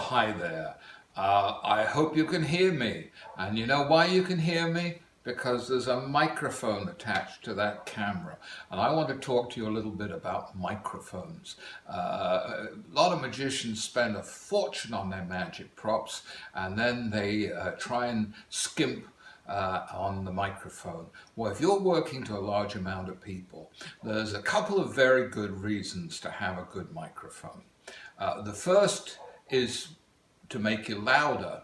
Hi there. I hope you can hear me. And you know why you can hear me? Because there's a microphone attached to that camera. And I want to talk to you a little bit about microphones. A lot of magicians spend a fortune on their magic props, and then they try and skimp on the microphone. Well, if you're working to a large amount of people, there's a couple of very good reasons to have a good microphone. The first is to make you louder.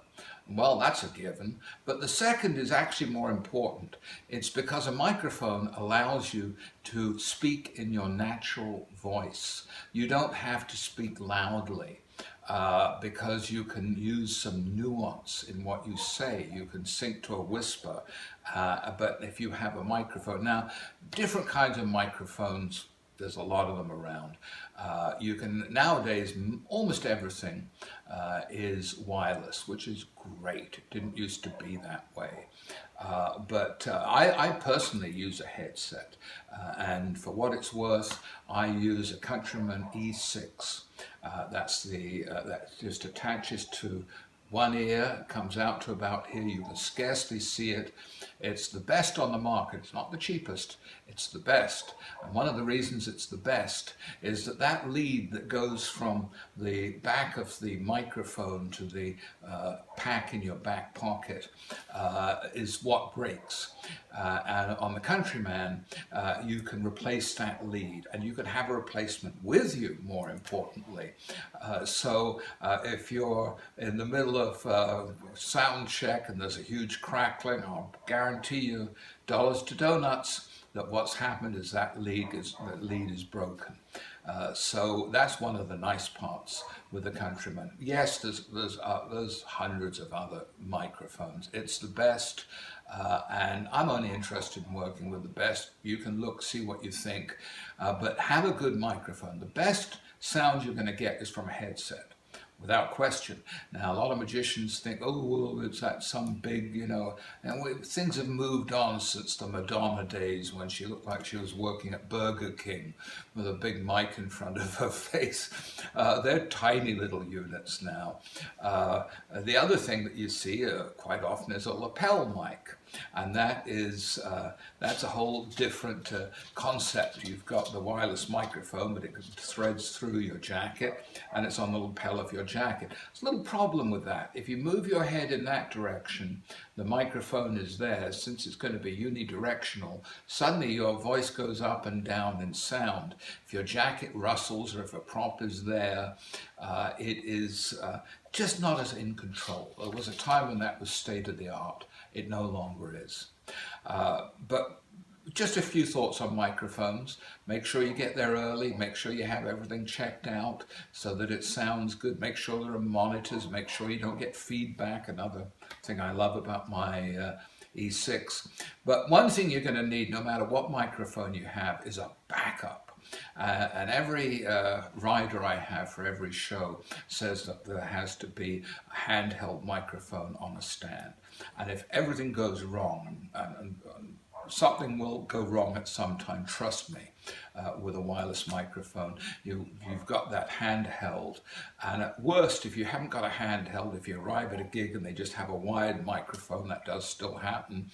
Well, that's a given. But the second is actually more important. It's because a microphone allows you to speak in your natural voice. You don't have to speak loudly. Because you can use some nuance in what you say. You can sink to a whisper, but if you have a microphone. Now, different kinds of microphones, there's a lot of them around. You can, nowadays, almost everything is wireless, which is great. It didn't used to be that way. But I personally use a headset, and for what it's worth, I use a Countryman E6. That just attaches to one ear, comes out to about here. You can scarcely see it. It's the best on the market. It's not the cheapest, it's the best. And one of the reasons it's the best is that that lead that goes from the back of the microphone to the pack in your back pocket is what breaks. And on the Countryman, you can replace that lead, and you can have a replacement with you, more importantly. So if you're in the middle of sound check and there's a huge crackling, I'll guarantee you, dollars to donuts, that what's happened is that lead is broken. So that's one of the nice parts with the Countryman. Yes, there's hundreds of other microphones. It's the best, and I'm only interested in working with the best. You can look, see what you think, but have a good microphone. The best sound you're going to get is from a headset, without question. Now, a lot of magicians think, oh, well, it's that some big, and things have moved on since the Madonna days when she looked like she was working at Burger King with a big mic in front of her face. They're tiny little units now. The other thing that you see quite often is a lapel mic. And that's a whole different concept. You've got the wireless microphone, but it threads through your jacket, and it's on the lapel of your jacket. There's a little problem with that. If you move your head in that direction, the microphone is there. Since it's going to be unidirectional, suddenly your voice goes up and down in sound. If your jacket rustles or if a prop is there, it is just not as in control. There was a time when that was state of the art. It no longer is. But just a few thoughts on microphones. Make sure you get there early. Make sure you have everything checked out so that it sounds good. Make sure there are monitors. Make sure you don't get feedback. Another thing I love about my E6. But one thing you're going to need, no matter what microphone you have, is a backup. And every rider I have for every show says that there has to be a handheld microphone on a stand. And if everything goes wrong, and something will go wrong at some time, trust me, with a wireless microphone. You've got that handheld, and at worst, if you haven't got a handheld, if you arrive at a gig and they just have a wired microphone, that does still happen,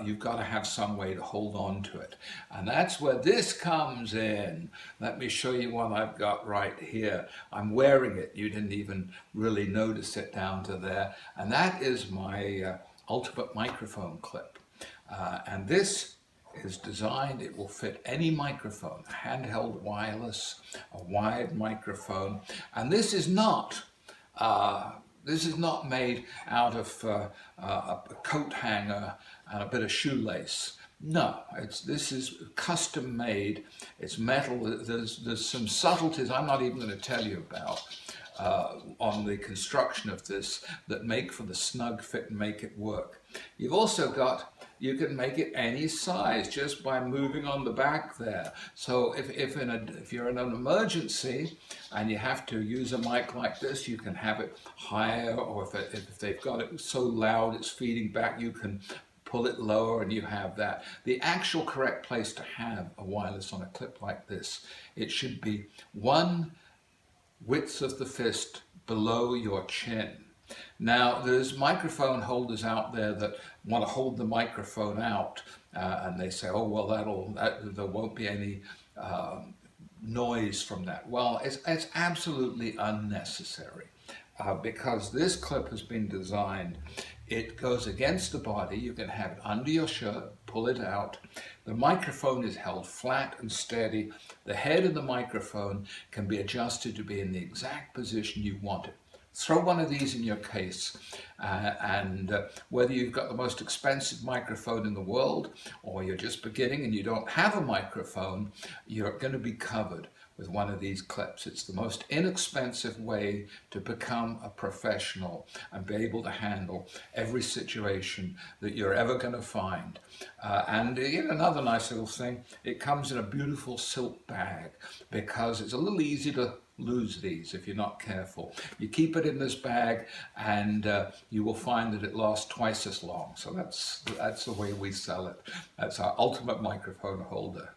you've got to have some way to hold on to it. And that's where this comes in. Let me show you what I've got right here. I'm wearing it. You didn't even really notice it down to there. And that is my ultimate microphone clip. And this is designed, it will fit any microphone, a handheld wireless, a wired microphone. And this is not made out of a coat hanger and a bit of shoelace. No, this is custom made. It's metal. There's some subtleties I'm not even going to tell you about on the construction of this that make for the snug fit and make it work. You've also got, you can make it any size just by moving on the back there. So if you're in an emergency and you have to use a mic like this, you can have it higher, or if they've got it so loud it's feeding back, you can pull it lower and you have that. The actual correct place to have a wireless on a clip like this, it should be one width of the fist below your chin. Now, there's microphone holders out there that want to hold the microphone out, and they say, oh, well, there won't be any noise from that. Well, it's absolutely unnecessary. Because this clip has been designed, it goes against the body. You can have it under your shirt, pull it out. The microphone is held flat and steady. The head of the microphone can be adjusted to be in the exact position you want it. Throw one of these in your case, and whether you've got the most expensive microphone in the world or you're just beginning and you don't have a microphone, you're going to be covered with one of these clips. It's the most inexpensive way to become a professional and be able to handle every situation that you're ever going to find. And another nice little thing, it comes in a beautiful silk bag because it's a little easy to lose these if you're not careful. You keep it in this bag and you will find that it lasts twice as long. So that's the way we sell it. That's our ultimate microphone holder.